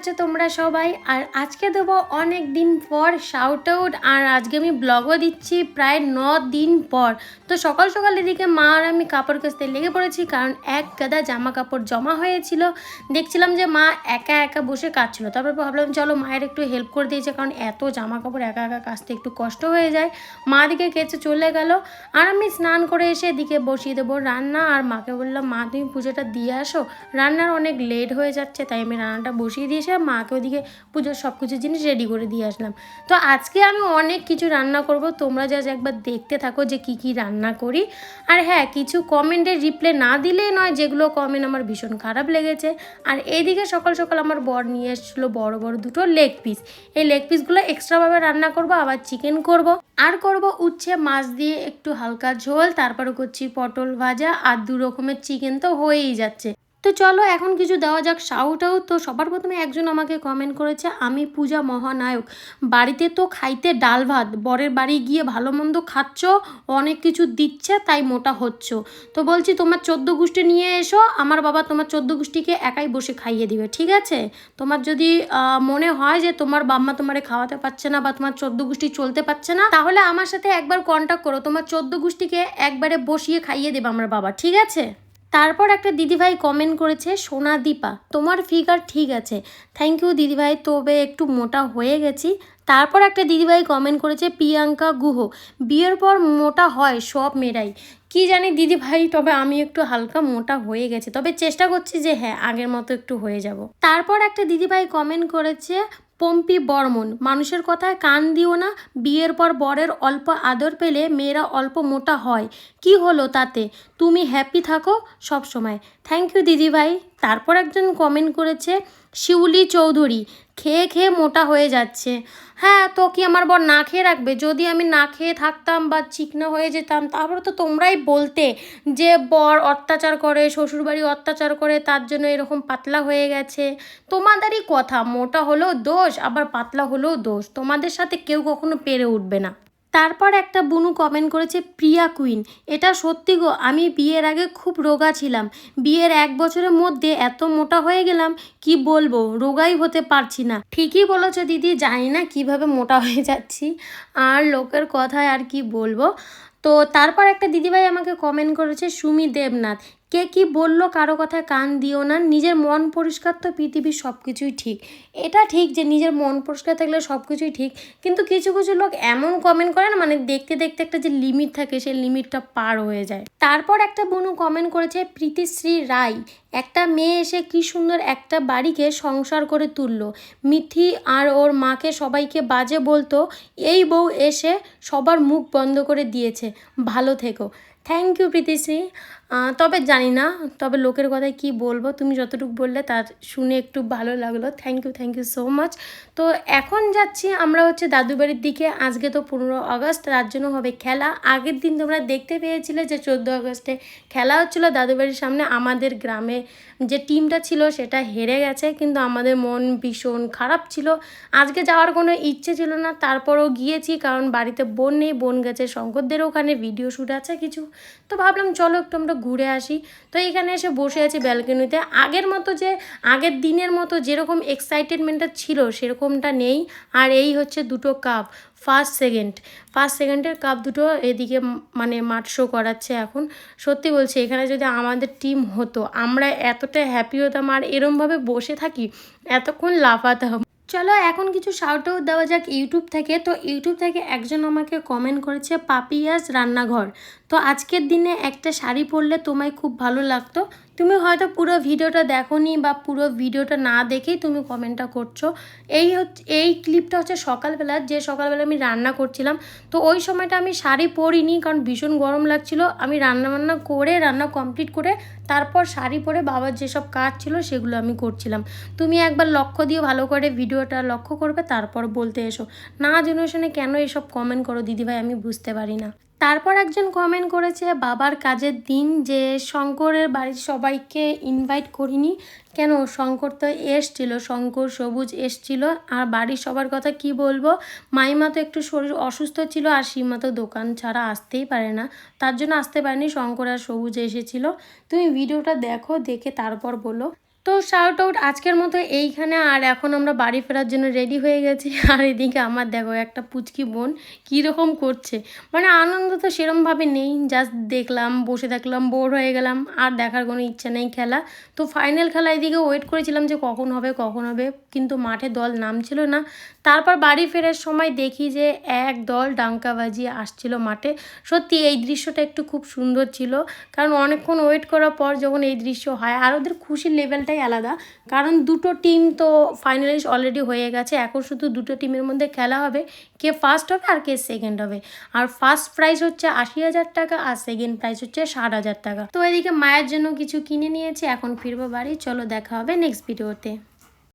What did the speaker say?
আছো তোমরা সবাই? আর আজকে দেবো অনেক দিন পর শাউট আউট, আর আজকে আমি ব্লগও দিচ্ছি প্রায় 9 দিন পর। তো সকাল সকাল এদিকে মা আর আমি কাপড় কাচতে লেগে পড়েছি, কারণ এক গাদা জামা কাপড় জমা হয়েছিল। দেখছিলাম যে মা একা একা বসে কাচছিল, তারপর ভাবলাম চলো মায়ের একটু হেল্প করে দিয়েছে, কারণ এত জামা কাপড় একা একা কাচতে একটু কষ্ট হয়ে যায়। মা দিকে কেচে চলে গেল, আর আমি স্নান করে এসে এদিকে বসিয়ে দেবো রান্না। আর মাকে বললাম মা তুমি পুজোটা দিয়ে আসো, রান্নার অনেক লেট হয়ে যাচ্ছে, তাই আমি রান্নাটা বসিয়ে দিয়েছি আর মাকে ওদিকে পুজোর সব কিছু জিনিস রেডি করে দিয়ে আসলাম। তো আজকে আমি অনেক কিছু রান্না করব, তোমরা যা একবার দেখতে থাকো যে কি কি রান্না করি। আর হ্যাঁ, কিছু কমেন্টের রিপ্লাই না দিলেই নয়, যেগুলো কমেন্ট আমার ভীষণ খারাপ লেগেছে। আর এইদিকে সকাল সকাল আমার বর নিয়ে এসেছিলো বড় বড় দুটো লেগ পিস। এই লেগ পিসগুলো এক্সট্রাভাবে রান্না করব, আবার চিকেন করব, আর করব উচ্ছে মাছ দিয়ে একটু হালকা ঝোল, তারপরে করছি পটল ভাজা আর 2 রকমের চিকেন তো হয়েই যাচ্ছে। তো চলো এখন কিছু দেওয়া যাক শাউট আউট। তো সবার প্রথমে একজন আমাকে কমেন্ট করেছে, আমি পূজা মহানায়ক, বাড়িতে তো খাইতে ডাল ভাত, বরের বাড়ি গিয়ে ভালো মন্দ খাচ্ছ, অনেক কিছু দিচ্ছে তাই মোটা হচ্ছ। তো বলছি তোমার 14 গোষ্ঠী নিয়ে এসো, আমার বাবা তোমার 14 গোষ্ঠীকে একাই বসে খাইয়ে দিবে, ঠিক আছে? তোমার যদি মনে হয় যে তোমার বাম্মা তোমারে খাওয়াতে পারছে না বা তোমার 14 গোষ্ঠী চলতে পারছে না, তাহলে আমার সাথে একবার কন্ট্যাক্ট করো, তোমার 14 গোষ্ঠীকে একবারে বসিয়ে খাইয়ে দেবে আমার বাবা, ঠিক আছে? তারপর একটা দিদিভাই কমেন্ট করেছে, সোনা দীপা তোমার ফিগার ঠিক আছে, থ্যাংক ইউ দিদিভাই, তবে একটু মোটা হয়ে গেছি। তারপর একটা দিদিভাই কমেন্ট করেছে, প্রিয়াঙ্কা গুহ, বিয়ের পর মোটা হয় সব মেয়েরাই। কি জানি দিদিভাই, তবে আমি একটু হালকা মোটা হয়ে গেছি, তবে চেষ্টা করছি যে হ্যাঁ আগের মতো একটু হয়ে যাব। তারপর একটা দিদিভাই কমেন্ট করেছে, পম্পি বর্মন, মানুষের কথায় কান দিও না, বিয়ের পর বরের অল্প আদর পেলে মেয়েরা অল্প মোটা হয়, কি হলো তাতে, তুমি হ্যাপি থাকো সব সময়। থ্যাংক ইউ দিদিভাই। তারপর একজন কমেন্ট করেছে, শিউলি চৌধুরী, খেয়ে খেয়ে মোটা হয়ে যাচ্ছে। হ্যাঁ, তো কি আমার বর না খেয়ে রাখবে? যদি আমি না খেয়ে থাকতাম বা চিকনা হয়ে যেতাম, তারপরে তো তোমরাই বলতে যে বর অত্যাচার করে, শ্বশুরবাড়ি অত্যাচার করে, তার জন্য এরকম পাতলা হয়ে গেছে। তোমাদেরই কথা, মোটা হলেও দোষ আবার পাতলা হলেও দোষ, তোমাদের সাথে কেউ কখনো পেরে উঠবে না। তারপর একটা বুনু কমেন্ট করেছে, প্রিয়া কুইন, এটা সত্যি গো, আমি বিয়ের আগে খুব রোগা ছিলাম, বিয়ের 1 বছরের মধ্যে এত মোটা হয়ে গেলাম, কি বলবো, রোগাই হতে পারছি না। ঠিকই বলেছো দিদি, জানি না কিভাবে মোটা হয়ে যাচ্ছি, আর লোকের কথায় আর কি বলবো। তো তারপর একটা দিদিভাই আমাকে কমেন্ট করেছে, সুমি দেবনাথ, কে কি বললো কারো কথায় কান দিও না, নিজের মন পরিষ্কার তো পৃথিবীর সব কিছুই ঠিক। এটা ঠিক যে নিজের মন পরিষ্কার থাকলে সব কিছুই ঠিক, কিন্তু কিছু কিছু লোক এমন কমেন্ট করে না, মানে দেখতে দেখতে একটা যে লিমিট থাকে সেই লিমিটটা পার হয়ে যায়। তারপর একটা বোনু কমেন্ট করেছে, প্রীতিশ্রী রায়, একটা মেয়ে এসে কি সুন্দর একটা বাড়িকে সংসার করে তুললো, মিথি আর ওর মাকে সবাইকে বাজে বলতো, এই বউ এসে সবার মুখ বন্ধ করে দিয়েছে, ভালো থেকো। Thank you Pritishri. তবে জানি না, তবে লোকের কথায় কি বলবো, তুমি যতটুকু বললে তার শুনে একটু ভালো লাগলো, থ্যাংক ইউ সো মাচ। তো এখন যাচ্ছি আমরা হচ্ছে দাদু বাড়ির দিকে। আজকে তো 15 আগস্ট, তার জন্য হবে খেলা। আগের দিন তোমরা দেখতে পেয়েছিলে যে 14 আগস্টে খেলা হচ্ছিলো দাদু বাড়ির সামনে, আমাদের গ্রামে যে টিমটা ছিল সেটা হেরে গেছে, কিন্তু আমাদের মন ভীষণ খারাপ ছিল, আজকে যাওয়ার কোনো ইচ্ছে ছিল না, তারপরও গিয়েছি, কারণ বাড়িতে বোন নেই, বোন গেছে শঙ্করদের ওখানে, ভিডিও শ্যুট আছে কিছু, তো ভাবলাম চলো একটু আমরা ঘুরে আসি। তো এখানে এসে বসে আছি ব্যালকনিতে, আগের মতো যে আগের দিনের মতো যেরকম এক্সাইটেডমেন্টটা ছিল সেরকমটা নেই। আর এই হচ্ছে দুটো কাপ, ফার্স্ট সেকেন্ডের কাপ দুটো এদিকে মানে মাঠ শো করাচ্ছে এখন। সত্যি বলছি, এখানে যদি আমাদের টিম হতো আমরা এতটা হ্যাপি হতাম, আর এরমভাবে বসে থাকি এতক্ষণ লাফাতাম। চলো এখন কিছু শাউট আউট দেওয়া যাক ইউটিউব থেকে। তো ইউটিউব থেকে একজন আমাকে কমেন্ট করেছে, পাপিয়াস রান্নাঘর, তো আজকের দিনে একটা শাড়ি পরলে তোমায় খুব ভালো লাগতো, তুমি হয়তো পুরো ভিডিওটা দেখোনি বা পুরো ভিডিওটা না দেখেই তুমি কমেন্টটা করছো। এই ক্লিপটা হচ্ছে সকালবেলা, যে সকালবেলা আমি রান্না করছিলাম, তো ওই সময়টা আমি শাড়ি পরিনি, কারণ ভীষণ গরম লাগছিল, আমি রান্না করে রান্না কমপ্লিট করে তারপর শাড়ি পরে বাবার যেসব কাজ ছিল সেগুলো আমি করছিলাম। তুমি একবার লক্ষ্য দিয়ে ভালো করে ভিডিওটা লক্ষ্য করবে, তারপর বলতে এসো, না জেনারেশনে কেন এসব কমেন্ট করো দিদিভাই, আমি বুঝতে পারি না। তারপর একজন কমেন্ট করেছে, বাবার কাজের দিন যে শঙ্করের বাড়ির সবাইকে ইনভাইট করিনি কেন, শঙ্কর তো এসছিল, শঙ্কর সবুজ এসছিল, আর বাড়ির সবার কথা কি বলবো, মাইমা তো একটু শরীর অসুস্থ ছিল, আর সীমা তো দোকান ছাড়া আসতেই পারে না, তার জন্য আসতে পারেনি, শঙ্কর আর সবুজ এসেছিল। তুমি ভিডিওটা দেখো, দেখে তারপর বলো। তো শাউট আউট আজকের মতো এইখানে, আর এখন আমরা বাড়ি ফেরার জন্য রেডি হয়ে গেছি। আর এদিকে আমার দেখো একটা পুচকি বোন কীরকম করছে, মানে আনন্দ তো সেরমভাবে নেই, জাস্ট দেখলাম, বসে থাকলাম, বোর হয়ে গেলাম, আর দেখার কোনো ইচ্ছা নেই খেলা। তো ফাইনাল খেলা এদিকে ওয়েট করেছিলাম যে কখন হবে কখন হবে, কিন্তু মাঠে দল নামছিল না। তারপর বাড়ি ফেরার সময় দেখি যে এক দল ডাঙ্কা বাজিয়ে আসছিল মাঠে। সত্যি এই দৃশ্যটা একটু খুব সুন্দর ছিল, কারণ অনেকক্ষণ ওয়েট করার পর যখন এই দৃশ্য হয়, আর ওদের খুশির লেভেলটাই আলাদা। কারণ দুটো টিম তো ফাইনালিস্ট অলরেডি হয়ে গেছে, এখন শুধু দুটো টিমের মধ্যে খেলা হবে, কে ফার্স্ট হবে আর কে সেকেন্ড হবে। আর ফার্স্ট প্রাইজ হচ্ছে 80,000 টাকা, আর সেকেন্ড প্রাইজ হচ্ছে 60,000 টাকা। তো এদিকে মায়ের জন্য কিছু কিনে নিয়েছি, এখন ফিরবো বাড়ি। চলো দেখা হবে নেক্সট ভিডিওতে।